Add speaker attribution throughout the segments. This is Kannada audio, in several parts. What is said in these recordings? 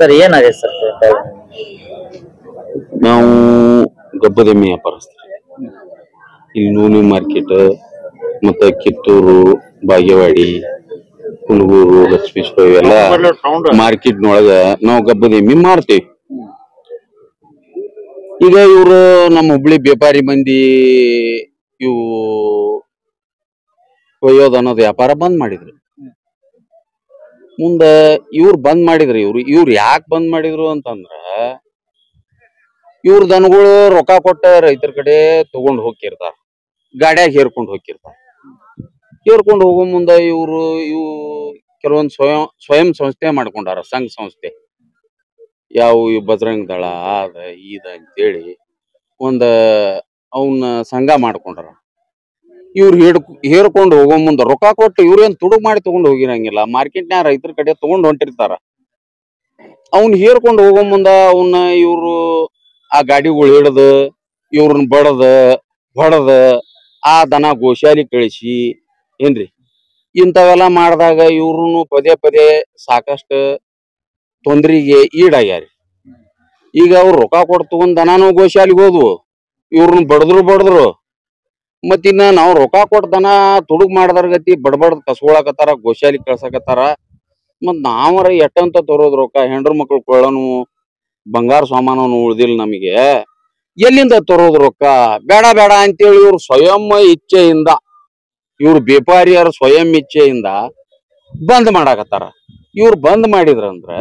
Speaker 1: ಸರ್ ಏನಾಗಿದೆ ಸರ್?
Speaker 2: ನಾವು ಗಬ್ಬದೆಮ್ಮೆ ವ್ಯಾಪಾರಸ್ಥರು. ಇಲ್ಲಿ ನೂನಿ ಮಾರ್ಕೆಟ್ ಮತ್ತೆ ಕಿತ್ತೂರು, ಬಾಗೇವಾಡಿ, ಕುಣಗೂರು, ಲಕ್ಷ್ಮೇಶ್ವರ ಇವೆಲ್ಲ ಮಾರ್ಕೆಟ್ನೊಳಗ ನಾವು ಗಬ್ಬದೆಮ್ಮೆ ಮಾರ್ತೀವಿ. ಈಗ ಇವರು ನಮ್ಮ ಹುಬ್ಳಿ ವ್ಯಾಪಾರಿ ಮಂದಿ ಇವು ಒಯ್ಯೋದು ಅನ್ನೋದು ವ್ಯಾಪಾರ ಬಂದ್ ಮಾಡಿದ್ರು. ಮುಂದ ಇವ್ರು ಬಂದ್ ಮಾಡಿದ್ರು. ಇವ್ರು ಯಾಕೆ ಬಂದ್ ಮಾಡಿದ್ರು ಅಂತಂದ್ರ ಇವ್ರ ದನಗಳು ರೊಕ್ಕ ಕೊಟ್ಟ ರೈತರ ಕಡೆ ತಗೊಂಡ್ ಹೋಗಿರ್ತಾರ, ಗಾಡ್ಯಾಗ ಹೇರ್ಕೊಂಡ್ ಹೋಗಿರ್ತಾರ. ಹೇರ್ಕೊಂಡು ಹೋಗೋ ಮುಂದ ಇವು ಕೆಲವೊಂದು ಸ್ವಯಂ ಸಂಸ್ಥೆ ಮಾಡ್ಕೊಂಡಾರ, ಸಂಘ ಸಂಸ್ಥೆ. ಯಾವ ಬಜರಂಗ ದಳ ಅದ ಇದ ಅಂತೇಳಿ ಒಂದ ಅವನ್ನ ಸಂಘ ಮಾಡ್ಕೊಂಡಾರ. ಇವ್ರು ಹೇರ್ಕೊಂಡು ಹೋಗೋ ಮುಂದ ರೊಕ್ಕ ಕೊಟ್ಟು ಇವ್ರೇನ್ ತುಡುಗ್ ಮಾಡಿ ತಗೊಂಡ್ ಹೋಗಿರಂಗಿಲ್ಲ. ಮಾರ್ಕೆಟ್ನ್ಯಾಗ ರೈತರ ಕಡೆ ತಗೊಂಡ್ ಹೊಂಟಿರ್ತಾರ. ಅವ್ನ ಹೇರ್ಕೊಂಡು ಹೋಗೋ ಮುಂದ ಅವನ್ನ ಇವ್ರು ಆ ಗಾಡಿಗಳು ಹಿಡ್ದ ಇವ್ರನ್ನ ಬಡದ ಹೊಡದ ಆ ದನ ಗೋಶಾಲಿ ಕಳಿಸಿ ಏನ್ರಿ ಇಂಥವೆಲ್ಲ ಮಾಡಿದಾಗ ಇವ್ರು ಪದೇ ಪದೇ ಸಾಕಷ್ಟು ತೊಂದರೆಗೆ ಈಡಾಗ್ಯಾರಿ. ಈಗ ಅವ್ರು ರೊಕ್ಕ ಕೊಟ್ಟು ತಗೊಂಡ್ ದನಾನು ಗೋಶಾಲಿಗೆ ಹೋದ್ವು, ಇವ್ರನ್ನ ಬಡದ್ರು. ಮತ್ತಿನ್ನ ನಾವು ರೊಕ್ಕ ಕೊಟ್ಟ ದನ ತುಡುಗ್ ಮಾಡದಾರ ಗತಿ ಬಡಬಡ್ದ್ ಕಸ್ಕೊಳಕತ್ತಾರ, ಗೋಶಾಲಿ ಕಳ್ಸಕತ್ತಾರ. ಮತ್ ನಾವರ ಎಟ್ಟಂತ ತರೋದ್ ರೊಕ್ಕ? ಹೆಂಡ್ರ ಮಕ್ಳು ಕೊಳ್ಳನು ಬಂಗಾರ ಸಾಮಾನು ಉಳ್ದಿಲ್ಲ ನಮಗೆ, ಎಲ್ಲಿಂದ ತರೋದ್ ರೊಕ್ಕ? ಬೇಡ ಅಂತೇಳಿ ಇವ್ರು ಸ್ವಯಂ ಇಚ್ಛೆಯಿಂದ, ಇವ್ರು ವ್ಯಾಪಾರಿಯರ ಸ್ವಯಂ ಇಚ್ಛೆಯಿಂದ ಬಂದ್ ಮಾಡಾಕತ್ತಾರ. ಇವ್ರು ಬಂದ್ ಮಾಡಿದ್ರಂದ್ರ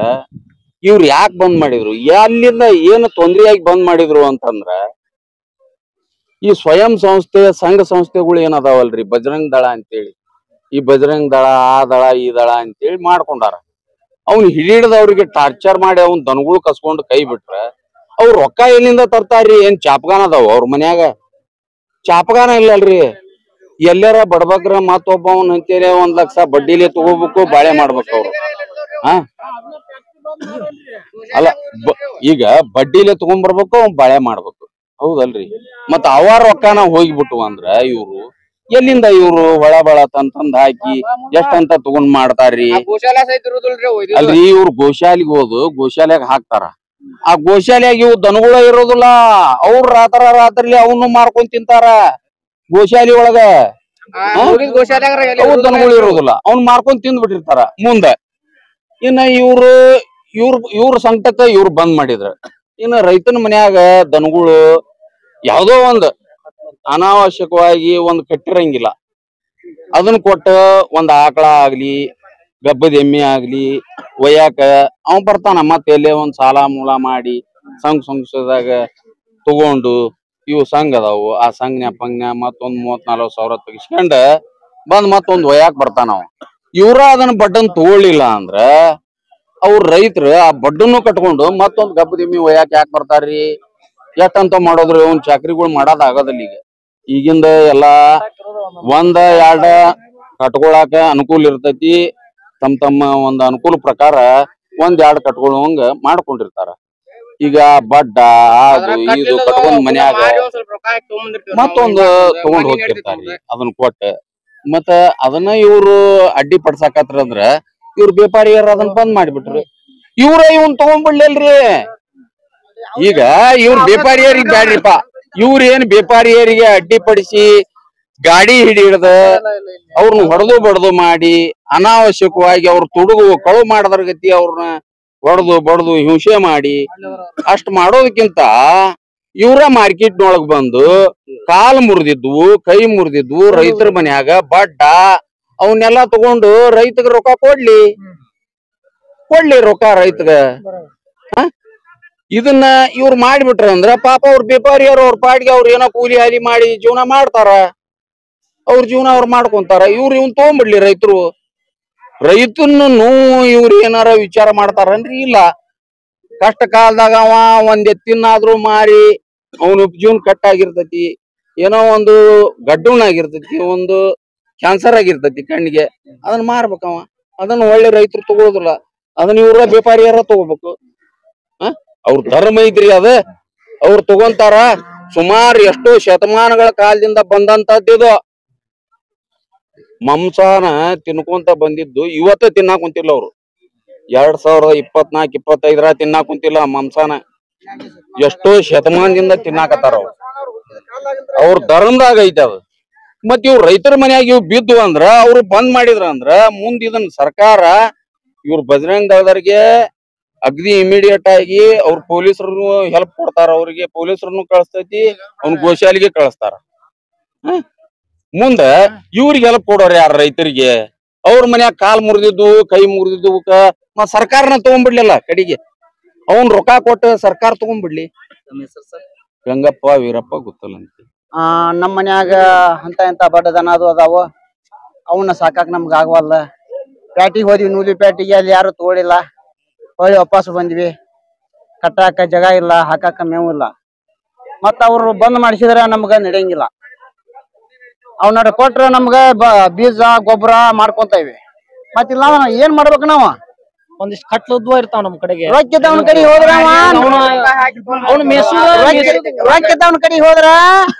Speaker 2: ಇವ್ರು ಯಾಕೆ ಬಂದ್ ಮಾಡಿದ್ರು, ಅಲ್ಲಿಂದ ಏನು ತೊಂದರೆಯಾಗಿ ಬಂದ್ ಮಾಡಿದ್ರು ಅಂತಂದ್ರ ಈ ಸ್ವಯಂ ಸಂಸ್ಥೆ ಸಂಘ ಸಂಸ್ಥೆಗಳು ಏನದಾವಲ್ರಿ, ಬಜರಂಗ ದಳ ಅಂತೇಳಿ, ಈ ಬಜರಂಗ ದಳ ಆ ದಳ ಈ ದಳ ಅಂತೇಳಿ ಮಾಡ್ಕೊಂಡಾರ. ಅವ್ನು ಹಿಡಿದವ್ರಿಗೆ ಟಾರ್ಚರ್ ಮಾಡಿ ಅವ್ನ ದನಗಳು ಕಸ್ಕೊಂಡು ಕೈ ಬಿಟ್ರ ಅವ್ರ ರೊಕ್ಕ ಎಲ್ಲಿಂದ ತರ್ತಾರ್ರಿ? ಏನ್ ಚಾಪಗಾನ ಅದಾವ ಅವ್ರ ಮನ್ಯಾಗ? ಚಾಪಗಾನ ಇಲ್ಲಲ್ರಿ. ಎಲ್ಲಾರ ಬಡಬಗ್ರ ಮತ್ತೊಬ್ಬವನ್ ಅಂತೇಳಿ 1 ಲಕ್ಷ ಬಡ್ಡಿಲಿ ತಗೋಬೇಕು, ಬಾಳೆ ಮಾಡ್ಬೇಕು ಅವ್ರು. ಅಲ್ಲ, ಈಗ ಬಡ್ಡಿಲೆ ತಗೊಂಡ್ಬರ್ಬೇಕು, ಅವ್ನ್ ಬಾಳೆ ಮಾಡ್ಬೇಕು, ಹೌದಲ್ರಿ? ಮತ್ತ ಅವ ರೊಕ್ಕನ ಹೋಗಿಬಿಟ್ಟು ಅಂದ್ರ ಇವ್ರು ಎಲ್ಲಿಂದ ಇವ್ರು ಹೊಳ ಬಳ ತಂದ್ ಹಾಕಿ ಎಷ್ಟಂತ ತಗೊಂಡ್ ಮಾಡ್ತಾರ್ರಿ? ಅಲ್ರಿ, ಇವ್ರು ಗೋಶಾಲಿಗೆ ಹೋದು ಗೋಶಾಲ್ಯಾಗ ಹಾಕ್ತಾರ. ಆ ಗೋಶಾಲ್ಯಾಗ ಇವ್ ದನಗಳ ಇರೋದಿಲ್ಲ, ಅವ್ರ ರಾತ್ರಿ ಅವನು ಮಾರ್ಕೊಂಡ್ ತಿಂತಾರ. ಗೋಶಾಲಿ ಒಳಗ ದನಗಳು ಇರೋದಿಲ್ಲ, ಅವ್ನ್ ಮಾರ್ಕೊಂಡ್ ತಿಂದ್ ಬಿಟ್ಟಿರ್ತಾರ. ಮುಂದ ಇನ್ನ ಇವ್ರ ಸಂಕಟಕ್ಕ ಇವ್ರು ಬಂದ್ ಮಾಡಿದ್ರ. ಇನ್ನ ರೈತನ ಮನ್ಯಾಗ ದನಗಳು ಯಾವ್ದೋ ಒಂದ್ ಅನಾವಶ್ಯಕವಾಗಿ ಒಂದ್ ಕಟ್ಟಿರಂಗಿಲ್ಲ, ಅದನ್ನ ಕೊಟ್ಟ ಒಂದ್ ಆಕಳ ಆಗ್ಲಿ ಗಬ್ಬದ ಎಮ್ಮೆ ಆಗ್ಲಿ ಒಯ್ಯಾಕ ಅವ ಬರ್ತಾನ. ಮತ್ತೆ ಎಲ್ಲೇ ಒಂದ್ ಸಾಲ ಮೂಲ ಮಾಡಿ ಸಂಘದಾಗ ತಗೊಂಡು ಇವು ಸಂಘ ಅದಾವು, ಆ ಸಂಘ ಮತ್ತೊಂದ್ 30-40 ಸಾವಿರ ತೆಗಿಸ್ಕೊಂಡ ಬಂದ್ ಮತ್ತೊಂದ್ ಒಯ್ಯಾಕ್ ಬರ್ತಾನ. ಅವ ಇವ್ರ ಅದನ್ನ ಬಡ್ಡನ್ ತಗೊಳ್ಳಿಲ್ಲ ಅಂದ್ರ ಅವ್ರ ರೈತರ ಆ ಬಡ್ಡನ್ನು ಕಟ್ಕೊಂಡು ಮತ್ತೊಂದ್ ಗಬ್ಬದ ಎಮ್ಮಿ ಒಯ್ಯಾಕ ಯಾಕೆ ಬರ್ತಾರ್ರಿ? ಎಷ್ಟಂತ ಮಾಡೋದ್ರು ಅವ್ನ್ ಚಾಕ್ರಿಗಳು ಮಾಡೋದ್ ಆಗೋದಿಲ್ಲ. ಈಗಿಂದ ಎಲ್ಲಾ 1-2 ಕಟ್ಕೊಳಾಕ ಅನುಕೂಲ ಇರ್ತೈತಿ. ತಮ್ಮ ಒಂದ್ ಅನುಕೂಲ ಪ್ರಕಾರ 1-2 ಕಟ್ಕೊಳ್ಳುವಂಗ ಮಾಡ್ಕೊಂಡಿರ್ತಾರ. ಈಗ ಬಡ್ಡ ಅದು ಇದು ಕಟ್ಕೊಂಡ್ ಮನ್ಯಾಗ ಮತ್ತೊಂದು ತಗೊಂಡ್ ಹೋಗ್ತಿರ್ತಾರ್ರಿ, ಅದನ್ನ ಕೊಟ್ಟ. ಮತ್ತ ಅದನ್ನ ಇವ್ರು ಅಡ್ಡಿ ಪಡ್ಸಾಕತ್ರ ಇವ್ರ ವ್ಯಾಪಾರಿಯರ್ ಅದನ್ನ ಬಂದ್ ಮಾಡಿಬಿಟ್ರು. ಇವನ್ ತಗೊಂಡ್ಬಿಡ್ಲಿಲ್ರಿ. ಈಗ ಇವ್ರ ವ್ಯಾಪಾರಿಯರಿಗೆ ಬ್ಯಾಡ್ರಿಪ್ಪ, ಇವ್ರೇನ್ ವ್ಯಾಪಾರಿಯರಿಗೆ ಅಡ್ಡಿಪಡಿಸಿ ಗಾಡಿ ಹಿಡಿದ ಅವ್ರನ್ನ ಹೊಡೆದು ಬಡ್ದು ಮಾಡಿ ಅನಾವಶ್ಯಕವಾಗಿ ಅವ್ರ ತುಡುಗು ಕಳು ಮಾಡದ್ರ ಗತಿ ಅವ್ರನ್ನ ಹೊಡೆದು ಬಡ್ದು ಹಿಂಸೆ ಮಾಡಿ ಅಷ್ಟ್ ಮಾಡೋದಕ್ಕಿಂತ ಇವ್ರ ಮಾರ್ಕೆಟ್ನೊಳಗ್ ಬಂದು ಕಾಲ್ ಮುರಿದಿದ್ವು, ಕೈ ಮುರಿದಿದ್ವು, ರೈತರ ಮನ್ಯಾಗ ಬಡ್ಡ ಅವನ್ನೆಲ್ಲಾ ತಗೊಂಡು ರೈತಗ ರೊಕ್ಕ ಕೊಡ್ಲಿ ರೊಕ್ಕ ರೈತಗ. ಇದನ್ನ ಇವ್ರು ಮಾಡಿಬಿಟ್ರ ಅಂದ್ರ ಪಾಪ ಅವ್ರ ವ್ಯಾಪಾರಿಯರು ಅವ್ರ ಪಾಡಿಗೆ ಅವ್ರ ಏನೋ ಕೂಲಿ ಹಾಲಿ ಮಾಡಿ ಜೀವನ ಮಾಡ್ತಾರ, ಅವ್ರ ಜೀವನ ಅವ್ರು ಮಾಡ್ಕೊಂತಾರ. ಇವನ್ ತಗೊಂಡ್ಬಿಡ್ಲಿ ರೈತರು. ರೈತನ ನೋವು ಇವ್ರು ಏನಾರ ವಿಚಾರ ಮಾಡ್ತಾರನ್ರಿ? ಇಲ್ಲ. ಕಷ್ಟ ಕಾಲದಾಗ ಅವ ಒಂದ್ ಎತ್ತಿನಾದ್ರೂ ಮಾರಿ ಅವನ ಜೀವನ ಕಟ್ಟಾಗಿರ್ತೈತಿ, ಏನೋ ಒಂದು ಗಡ್ಡುಣಾಗಿರ್ತೈತಿ, ಒಂದು ಕ್ಯಾನ್ಸರ್ ಆಗಿರ್ತೈತಿ ಕಣ್ಣಿಗೆ, ಅದನ್ನ ಮಾರ್ಬೇಕವ. ಅದನ್ನ ಒಳ್ಳೆ ರೈತರು ತಗೋದಿಲ್ಲ, ಅದನ್ನ ಇವ್ರ ವ್ಯಾಪಾರಿಯರ ತಗೋಬೇಕು. ಅವ್ರ ಧರ್ಮ ಐತ್ರಿ ಅದ, ಅವ್ರು ತಗೊಂತಾರ. ಸುಮಾರು ಎಷ್ಟೋ ಶತಮಾನಗಳ ಕಾಲದಿಂದ ಬಂದಂತದ್ದು. ಮಾಂಸಾನ ತಿನ್ಕೊಂತ ಬಂದಿದ್ದು ಇವತ್ತ ತಿನ್ನಾಕ್ ಕುಂತಿಲ್ಲ ಅವ್ರು. 2024-25 ತಿನ್ನಾಕ ಕುಂತಿಲ್ಲ ಮಾಂಸಾನ. ಎಷ್ಟೋ ಶತಮಾನದಿಂದ ತಿನ್ನಾಕತ್ತಾರ ಅವ್ರ ಧರ್ಮದಾಗ ಐತೆ ಅದು. ಮತ್ ಇವ್ ರೈತರ ಮನ್ಯಾಗ ಇವ್ ಬಿದ್ದು ಅಂದ್ರ ಅವ್ರು ಬಂದ್ ಮಾಡಿದ್ರ ಅಂದ್ರ ಮುಂದ್ ಇದನ್ನ ಸರ್ಕಾರ ಇವ್ರ ಬಜರಂಗ ದಳದವ್ರಿಗೆ ಅಗ್ದಿ ಇಮಿಡಿಯೇಟ್ ಆಗಿ ಅವ್ರ ಪೊಲೀಸರು ಹೆಲ್ಪ್ ಕೊಡ್ತಾರ, ಅವ್ರಿಗೆ ಪೊಲೀಸರನ್ನು ಕಳಿಸ್ತೈತಿ, ಅವ್ನ ಗೋಶಾಲೆಗೆ ಕಳಿಸ್ತಾರ. ಮುಂದ ಇವ್ರಿಗೆ ಹೆಲ್ಪ್ ಕೊಡೋರು ಯಾರ? ರೈತರಿಗೆ. ಅವ್ರ ಮನ್ಯಾಗ ಕಾಲ್ ಮುರಿದಿದ್ದು ಕೈ ಮುರಿದಿದ್ದು ಸರ್ಕಾರನ ತಗೊಂಡ್ಬಿಡ್ಲಿಲ್ಲ ಕಡೆಗೆ, ಅವನ್ ರೊಕ್ಕ ಕೊಟ್ಟು ಸರ್ಕಾರ ತಗೊಂಡ್ಬಿಡ್ಲಿ. ಗಂಗಪ್ಪ ವೀರಪ್ಪ ಗೊತ್ತಲ್ಲ ಅಂತ.
Speaker 1: ನಮ್ ಮನ್ಯಾಗ ಅಂತ ಎಂತ ಬಡ್ಡ ದನ ಅದು ಅದಾವ, ಅವನ್ನ ಸಾಕಾಕ ನಮ್ಗ ಆಗವಲ್ಲ. ಪ್ಯಾಟಿಗೆ ಹೋದ್ವಿ, ನೂಲಿ ಪ್ಯಾಟಿಗೆ, ಅಲ್ಲಿ ಯಾರು ತಗೊಳಿಲ್ಲ. ಹೊಳ್ಳಿ ವಾಪಸ್ ಬಂದ್ವಿ. ಕಟ್ಟಾಕ ಜಾಗ ಇಲ್ಲ, ಹಾಕಾಕ ಮೇವು ಇಲ್ಲ. ಮತ್ತ ಅವ್ರು ಬಂದ್ ಮಾಡಿಸಿದ್ರ ನಮ್ಗ ನಡೆಯಂಗಿಲ್ಲ. ಅವ್ನ ಕೊಟ್ರ ನಮ್ಗ ಬೀಜ ಗೊಬ್ಬರ ಮಾಡ್ಕೊಂತೇವಿ. ಮತ್ತಿಲ್ಲ ಏನ್ ಮಾಡ್ಬೇಕು ನಾವ?
Speaker 3: ಒಂದಿಷ್ಟು ಕಟ್ಲದ್ವ ಇರ್ತಾವ ನಮ್ ಕಡೆಗೆ.
Speaker 1: ರೊಕ್ಕಿದ್ದವನ ಕಡೆ ಹೋದ್ರ ರೊಕ್ಕಿದ್ದವನ ಕಡೆ ಹೋದ್ರ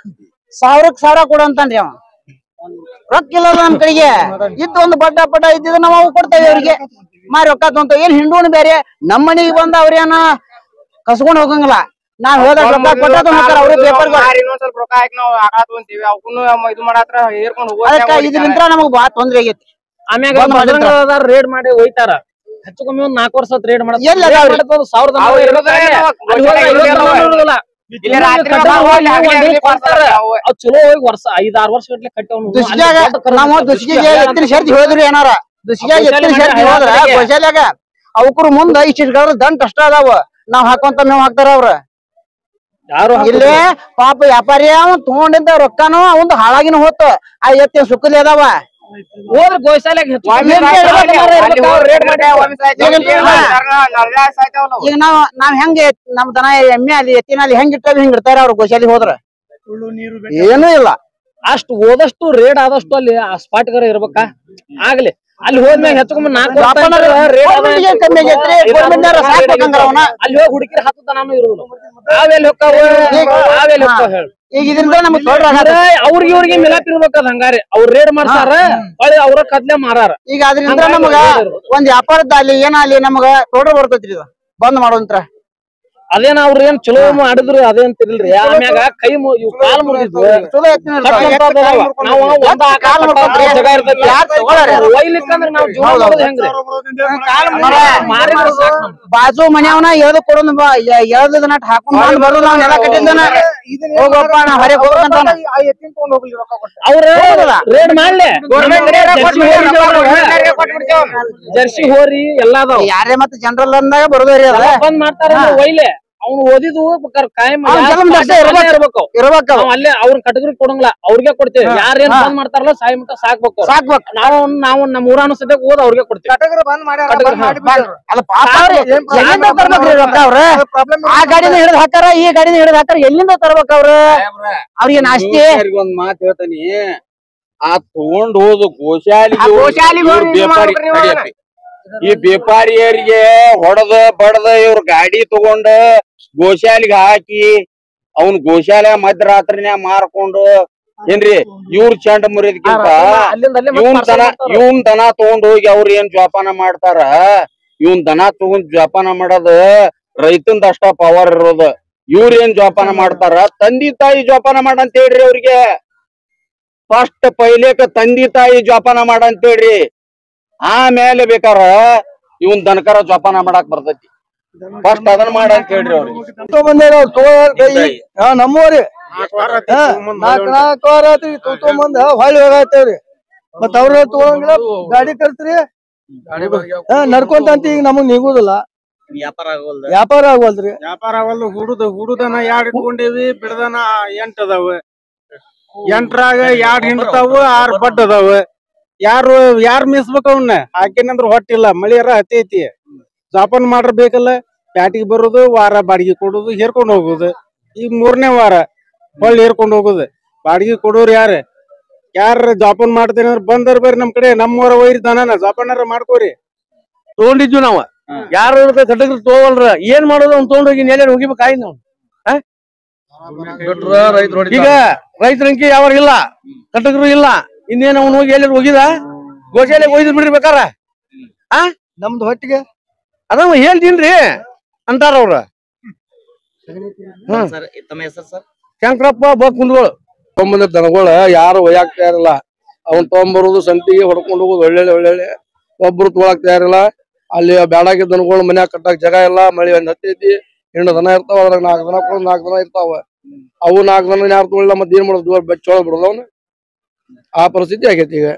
Speaker 1: 1000ಕ್ಕೆ 1000 ಕೊಡು ಅಂತನ್ರಿ ಅವ. ರೊಕ್ಕ ಇಲ್ಲ ನಮ್ ಕಡೆಗೆ. ಇದ್ದು ಒಂದು ಬಡ್ಡ ಪಡ್ಡ ಇದ್ದಿದ್ದು ನಾವು ಅವು ಕೊಡ್ತೇವೆ ಅವ್ರಿಗೆ. ಮಾರಿ ರೊಕ್ಕ ತೊಂತ ಏನ್ ಹಿಂಡೂನು ಬೇರೆ. ನಮ್ಮ ಮನಿಗೆ ಬಂದ ಅವ್ರೇನ ಕಸ್ಕೊಂಡ್ ಹೋಗಂಗಿಲ್ಲ. ನಾವ್ ಹೋದಾಗ ರೊಕ್ಕ ಕೊಟ್ಟ ಹೋಗ್ತಾರ ಅವ್ರಿಗೆ ಪೇಪರ್. ಅದಕ್ಕ ಇದರಿಂದ ನಮಗ್ ಬಾಳ ತೊಂದ್ರೆ ಆಗೈತಿ.
Speaker 3: ಆಮ್ಯಾಗ ರೇಡ್ ಮಾಡಿ ಹೋಯ್ತಾರ. ಹೆಚ್ಚು ಕಮ್ಮಿ ಒಂದ್ 4 ವರ್ಷ ರೇಡ್ ಮಾಡೋದು. ಚಲೋ ಹೋಗಿ ವರ್ಷ 5-6 ವರ್ಷ ಗಟ್ಲೆ ಕಟ್ಟಿ
Speaker 1: ನಾವು ದುಸ್ಗಿಗೆ ಎತ್ತಿನ ಶರ್ತಿ ಹೋದ್ರಿ ಏನಾರ ದುಸ್ಗಿಯಾಗ ಎತ್ತಿನ ಶರ್ತಿ ಹೋದ್ರ ಗೋಶಾಲ್ಯಾಗ ಅವ್ಕರು ಮುಂದ ಇಷ್ಟ ದಂಡ ಅಷ್ಟ ಅದಾವ. ನಾವ್ ಹಾಕೊಂತ ಮೇವ್ ಹಾಕ್ತಾರ ಅವ್ರ. ಇಲ್ಲೇ ಪಾಪ ವ್ಯಾಪಾರಿ ಅವ್ ತಗೊಂಡಿದ್ದ ರೊಕ್ಕನು ಅವಂದು ಹಾಳಾಗಿನ ಹೋತ. ಆ ಎತ್ತಿನ ಸುಖಲಿ ಅದಾವ.
Speaker 3: ಹೋದ್ರ ಗೋಶಾಲೆಗೆ
Speaker 1: ಈಗ ನಾವ್ ಹೆಂಗ ನಮ್ ದನ ಎಮ್ಮೆ ಅಲ್ಲಿ ಎತ್ತಿನಲ್ಲಿ ಹೆಂಗ್ ಇಟ್ಟಾರ ಹಿಂಗ್ ಇಡ್ತಾರ ಅವ್ರ ಗೋಶಾಲಿ ಹೋದ್ರ ಏನೂ ಇಲ್ಲ.
Speaker 3: ಅಷ್ಟು ಓದಷ್ಟು ರೇಡ್ ಆದಷ್ಟು ಅಲ್ಲಿ ಆ ಸ್ಪಾಟ್ಗಾರ ಇರ್ಬೇಕಾ ಆಗ್ಲಿ. ಅಲ್ಲಿ ಹೋದ್ಮ್ಯಾಗ ಹೆಚ್ಚು 4 ಅಲ್ಲಿ ಹೋಗಿ ಹುಡುಕಿರ ಹತ್ತದ ನಾನು ಇರುದಿಲ್ಲ. ನಾವೆಲ್ಲಿ ಹೋಗ್ತಾವ
Speaker 1: ಈಗ ಇದರಿಂದ ನಮ್ಗೆ
Speaker 3: ಅವ್ರಿಗೆ ಇವ್ರಿಗೆ ಮಿಲಾಪ್ ಇರ್ಬೇಕದ. ಹಂಗಾರೆ ಅವ್ರ ರೇಡ್ ಮಾಡ್ತಾರ, ಅವ್ರ ಕದ್ಲೆ ಮಾರಾರ.
Speaker 1: ಈಗ ಅದರಿಂದ ನಮಗ ಒಂದ್ ವ್ಯಾಪಾರದ ಅಲ್ಲಿ ಏನಾಗ್ಲಿ ನಮಗ ಟೋಟಲ್ ಬರ್ತೈತ್ರಿ ಇದು ಬಂದ್ ಮಾಡೋಂತ್ರ.
Speaker 3: ಅದೇನ ಅವ್ರ ಏನ್ ಚಲೋ ಮಾಡಿದ್ರು ಅದೇನ್ ತಿರ್ಲ್ರಿ. ಆಮ್ಯಾಗ ಕೈ ಕಾಲ್ ಮುರಿದಿದ್ವು
Speaker 1: ಬಾಜು ಮನ್ಯಾವನ ಎಳ್ದು ಕೊಡೋದು ಎಳ್ದ ನಟ್ ಹಾಕೊಂಡ್ ಬರೋದು ನಾವ್ ನೆಲ ಕಟ್ಟಿದ್ದಾನ. ಹೋಗಪ್ಪ ನಾ ಹೊರಗೆ ಹೋಗ್ಬೇಕಂತ
Speaker 3: ಅವ್ರ ರೇಡ್ ಮಾಡ್ಲಿ. ಜರ್ಸಿ ಹೋರಿ ಎಲ್ಲಾ ಅದಾವ.
Speaker 1: ಯಾರೇ ಮತ್ತೆ ಜನರಲ್ ಅಂದಾಗ ಬರೋದ್ರಿ ಅದ
Speaker 3: ಬಂದ್ ಮಾಡ್ತಾರ ಒಯ್ಲೆ. ಅವ್ನು ಓದಿದ್ದು ಕಾಯಂ ಇರ್ಬೇಕು. ಅಲ್ಲೇ ಅವ್ರ ಕಟಗರಿ ಕೊಡಂಗಿಲ್ಲ, ಅವ್ರಿಗೆ ಕೊಡ್ತೇವೆ. ಯಾರೇನ್ ಬಂದ್ ಮಾಡ್ತಾರಲ್ಲ ಸಾಯಿ ಮಟ್ಟ ಸಾಕ್ಬೇಕು. ನಾವು ನಮ್ಮ ಊರಾನು ಸದ್ಯಕ್ಕೆ ಓದ್ ಅವ್ರಿಗೆ ಕೊಡ್ತೇವೆ.
Speaker 1: ಆ ಗಾಡಿನ ಹಿಡಿದ್ ಹಾಕಾರ, ಈ ಗಾಡಿನ ಹಿಡಿದ್ ಹಾಕಾರ, ಎಲ್ಲಿಂದ ತರ್ಬೇಕ ಅವ್ರ? ಅವ್ರಿಗೆ ನಾಸ್ತಿ
Speaker 2: ಒಂದ್ ಮಾತು ಹೇಳ್ತಾನಿ. ಆ ತಗೊಂಡ್ ಹೋದ ಗೋಶಾಲಿಗೆ ಈ ವ್ಯಾಪಾರಿಯರಿಗೆ ಹೊಡೆದ ಬಡದ ಇವ್ರ ಗಾಡಿ ತಗೊಂಡ ಗೋಶಾಲಿಗೆ ಹಾಕಿ ಅವ್ನ್ ಗೋಶಾಲೆ ಮಧ್ಯರಾತ್ರಿನ್ಯಾಗ ಮಾರ್ಕೊಂಡು ಏನ್ರಿ ಇವ್ರ ಚಂಡ ಮುರಿಯೋದಕ್ಕಿಂತ ಇವನ್ ದನ ತಗೊಂಡ್ ಹೋಗಿ ಅವ್ರ ಏನ್ ಜೋಪಾನ ಮಾಡ್ತಾರ. ಇವನ್ ದನ ತಗೊಂಡ್ ಜೋಪಾನ ಮಾಡೋದು ರೈತಂದ ಅಷ್ಟ ಪವರ್ ಇರೋದು. ಇವ್ರ ಏನ್ ಜೋಪಾನ ಮಾಡ್ತಾರ? ತಂದಿ ತಾಯಿ ಜೋಪಾನ ಮಾಡಂತ ಹೇಳ್ರಿ ಅವ್ರಿಗೆ. ಫಸ್ಟ್ ಪೈಲೇಕ ತಂದಿ ತಾಯಿ ಜೋಪಾನ ಮಾಡಂತ ಹೇಳ್ರಿ. ಆಮೇಲೆ ಬೇಕಾರ ಇವನ್ ದನಕರ ಜೋಪಾನ ಮಾಡಾಕ್ ಬರ್ತೈತಿ. ಫಸ್ಟ್ ಅದನ್ನ ಮಾಡಂತ ಹೇಳ್ರಿ ಅವ್ರಿಗೆ.
Speaker 1: ನಮ್ಮೂರಿ 4 ವಾರ ಆತ್ರಿ ತೊಗೊಂಬಂದ ಹೊಳ್ಳಿ ಹೋಗಾತೇವ್ರಿ. ಮತ್ ಅವ್ರ ತಗೊಂಗಿಲ್ಲ, ಗಾಡಿ ಕರ್ತ್ರಿ ನಡ್ಕೊಂತ. ಈಗ ನಮಗ್ ನಿಗುದಿಲ್ಲ, ವ್ಯಾಪಾರ ಆಗವಲ್ರಿ.
Speaker 4: ವ್ಯಾಪಾರ ಆಗವಲ್ದು. ಹುಡುದನ 2 ಇಟ್ಕೊಂಡೇವಿ, ಬಿಡದನ 8 ಅದಾವ. 8ರಾಗ 2 ಹಿಂಡ್ತಾವ, 6 ಬಡ್ ಅದಾವ. ಯಾರು ಮೀಸ್ಬೇಕ ಅವನ್ನ? ಹಾಕೇನಂದ್ರ ಹೊಟ್ಟಿಲ್ಲ, ಮಳಿಯಾರ ಹತ್ತೈತಿ. ಜೋಪಾನ ಮಾಡ್ರ ಬೇಕಲ್ಲ. ಪ್ಯಾಟಿಗೆ ಬರೋದು, ವಾರ ಬಾಡಿಗೆ ಕೊಡೋದು, ಹೇರ್ಕೊಂಡ್ ಹೋಗುದು. ಈಗ 3ನೇ ವಾರ ಹೊಳ್ಳಿ ಹೇರ್ಕೊಂಡ್ ಹೋಗುದು. ಬಾಡಿಗೆ ಕೊಡೋರು ಯಾರ ಜೋಪಾನ ಮಾಡ್ತೇನೆ ಅಂದ್ರೆ ಬಂದರ್ ಬರ್ರಿ ನಮ್ ಕಡೆ. ನಮ್ಮೂರ ಒಯ್ರಿ ದನನ ಜೋಪಾನಾರ ಮಾಡ್ಕೋರಿ.
Speaker 3: ತಗೊಂಡಿದ್ವಿ ನಾವ. ಯಾರು ಕಟಗ್ರಿ ತಗೋಲ್ರ, ಏನ್ ಮಾಡೋದು? ಅವ್ನು ತಗೊಂಡೋಗಿ ನೆಲೆ ಹೋಗಿಬೇಕಾಯ್ ನಾವು. ಈಗ ರೈತರಂಕಿ ಯಾವ ಇಲ್ಲ, ಕಟಗರು ಇಲ್ಲ. ಇನ್ನೇನ್ ಅವ್ನು ಹೋಗಿ ಎಲ್ಲರೂ ಹೋಗಿದ ಗೋಶಾಲೆಗೆ ಒಯ್ದು ಬಿಡ್ರಿ ಬೇಕಾರ.
Speaker 1: ನಮ್ದು ಹೊಟ್ಟಿಗೆ
Speaker 5: ಅದನ್ನ ಹೇಳ್ತೀನ್ರಿ ಅಂತಾರ ಅವ್ರ.
Speaker 6: ಸರ್ ತಮ್ಮ ಹೆಸರು ಸರ್?
Speaker 5: ಶಂಕರಪ್ಪ ಕುಂದಗೋಳು. ತೊಂಬಂದ ದನಗಳು ಯಾರು ಒಯ್ಯಾಕ್ ತಯಾರಿಲ್ಲ. ಅವನ್ ತೊಗೊಂಬರುದು ಸಂತಿಗೆ ಹೊಡ್ಕೊಂಡು ಹೋಗುದು ಒಳ್ಳೆ ಒಬ್ರು ತೊಗೊಳಕ್ ತಯಾರಿಲ್ಲ. ಅಲ್ಲಿ ಬ್ಯಾಡಾಗಿ ದನಗಳು ಮನ್ಯಾಗ ಕಟ್ಟಾಕ ಜಾಗ ಇಲ್ಲ. ಮಳಿ ಒಂದ್ ಹತ್ತೈತಿ, ಹೆಣ್ಣು ದನ ಇರ್ತಾವ, ಅದ್ರಾಗ 4 ದನ ಕೊಡ್ 4 ದನ ಇರ್ತಾವ. ಅವು 4 ದನ ಯಾರು ತೊಗೊಳಿಲ್ಲ, ಮತ್ತೆ ಏನ್ ಮಾಡೋದು? ಬೆಚ್ಚೊಳ ಬಿಡೋದು ಅವ್ನ. ಆ ಪರಿಸ್ಥಿತಿ ಆಗೈತಿ ಈಗ.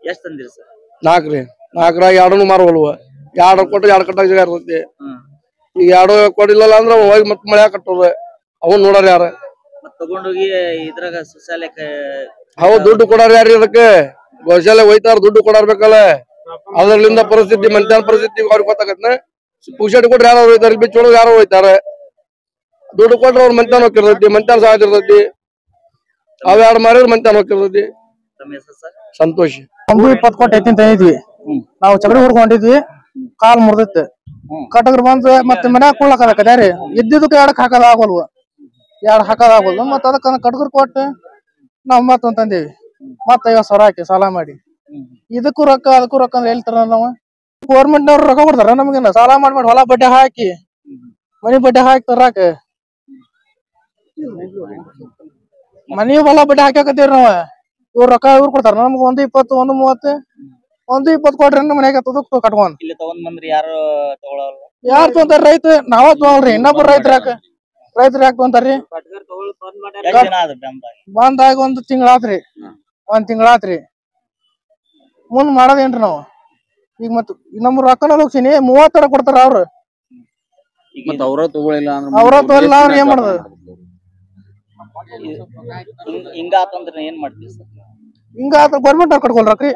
Speaker 6: ಎಷ್ಟ್ ತಂದಿರಿ ಸರ್?
Speaker 5: 4 ರೀ. 4ರಾಗ 2 ಮಾರುವಲ್ವ. 2 ಕೊಟ್ಟು 2 ಕಟ್ಟಾಕ ಜಾಗ ಇರ್ತೈತಿ. ಈಗ 2 ಕೊಡಿಲ್ಲ ಅಂದ್ರ ಹೋಗಿ ಮತ್ ಮಳ್ಯಾಗ ಕಟ್ಟೋದು. ಅವನ್ ನೋಡಾರ ಯಾರ?
Speaker 6: ತಗೊಂಡೋಗಿ ಇದ್ರಾಗ ಶೌಚಾಲಯಕ್ಕೆ
Speaker 5: ಹೌದ್ ದುಡ್ಡು ಕೊಡಾರ ಯಾರು? ಇದಕ್ಕೆ ಗೋಶಾಲೆ ಒಯ್ತಾರ, ದುಡ್ಡು ಕೊಡಾರ್ಬೇಕಲ್ಲ. ಅದ್ರಲಿಂದ ಪರಿಸ್ಥಿತಿ ಮಂತ್ಯಾನ ಪರಿಸ್ಥಿತಿ ಅವ್ರಿಗೆ ಗೊತ್ತಾಗತ್ತ. ಪುಕ್ಷಾಟಿ ಕೊಟ್ರೆ ಯಾರು ಹೋಯ್ತಾರ? ಇಲ್ಲಿ ಬಿಚ್ಚೋಳು ಯಾರು ಹೋಯ್ತಾರ? ದುಡ್ಡು ಕೊಟ್ರೆ ಅವ್ರ ಮಂತ್ಯಾನ ಹೋಗಿರ್ತೈತಿ, ಮಂತ್ಯಾನ ಸಹಾಯ ಇರ್ತೈತಿ. ಅವ್ 2 ಮಾರಿದ್ರೆ ಮಂತ್ಯಾನ ಹೋಗಿರ್ತೈತಿ.
Speaker 6: ತಮ್ಮ ಹೆಸರು ಸರ್?
Speaker 5: ಸಂತೋಷ್.
Speaker 7: 20 ಕೊಟ್ಟು ಎತ್ತಿನ ತಂದಿದ್ವಿ. ನಾವು ಚಗಡಿ ಹುಡ್ಕೊಂಡಿದ್ವಿ, ಕಾಲ್ ಮುರ್ದಿತ್ತು. ಕಟಗ್ರ ಬಂದ್ ಮತ್ತೆ ಮನ್ಯಾಗ ಕೊಡ್ಲಕ್ಕದಾರಿ ಇದ್ದಿದ್ದಕ್ಕೆ 2 ಹಾಕದ ಆಗೋಲ್ವ. 2 ಹಾಕದ ಆಗೋಲ್ವ. ಮತ್ತ ಅದಕ್ಕ ಕಟಗ್ರ ಕೊಟ್ಟು ನಾವ್ ಮತ್ತೊಂದ್ ತಂದೇವಿ. ಮತ್ತ 50,000 ಹಾಕಿ ಸಾಲ ಮಾಡಿ. ಇದಕ್ಕೂ ರೊಕ್ಕ ಅದಕ್ಕೂ ರೊಕ್ಕ ಅಂದ್ರೆ ಹೇಳ್ತಾರ ನಾವು. ಗೌರ್ಮೆಂಟ್ ನವ್ರು ರೊಕ್ಕ ಕೊಡ್ತಾರ ನಮಗೇನ? ಸಾಲ ಮಾಡಿ ಹೊಲ ಬಡ್ಡೆ ಹಾಕಿ ಮನಿ ಬಡ್ಡೆ ಹಾಕಿ ತರಾಕ. ಮನಿ ಹೊಲ ಬಡ್ಡೆ ಹಾಕಾಕತ್ತೀವ್ರಿ ನಾವ್. ಇವ್ರು ರೊಕ್ಕ ಇವ್ರು ಕೊಡ್ತಾರ ನಮ್ಗ 120, 130, 120 ಕೊಟ್ರಿ ಮನ್ಯಾಗ ತುದುಕ್ ಕಟ್ಕೊಂಡ್.
Speaker 6: ಇಲ್ಲಿ ತಗೊಂಡ್ ಬಂದ್ರಿ ಯಾರು ತಗೊಳಲ್ಲ?
Speaker 7: ಯಾರು ತೊಂತಾರ? ರೈತ ನಾವ ತಗೊಳ್ರಿ. ಇನ್ನೊಬ್ರು ರೈತರ ಯಾಕೆ ತೊಂತಾರ್ರಿ? ಬಂದಾಗ 1 ತಿಂಗಳಾತ್ರಿ. 1 ತಿಂಗಳಾತ್ರಿ. ಮುಂದ್ ಮಾಡೋದೇನ್ರಿ ನಾವು? ಈಗ ಮತ್ ನಮ್ ರೊಕ್ಕನ ಹೋಗ್ಸಿನಿ 30 ಕೊಡ್ತಾರ ಅವ್ರು.
Speaker 2: ಅವ್ರ ತಗೊಳಿಲ್ಲ
Speaker 7: ಅವ್ರ ಏನ್ ಮಾಡೋದು?
Speaker 6: ಹಿಂಗ ಆತಂದ್ರ ಏನ್ ಮಾಡ್ತೀವಿ ಸರ್?
Speaker 7: ಹಿಂಗ ಆತ ಗೌರ್ಮೆಂಟ್ ಅವ್ರು ಕಟ್ಕೊಳ್ರಿ.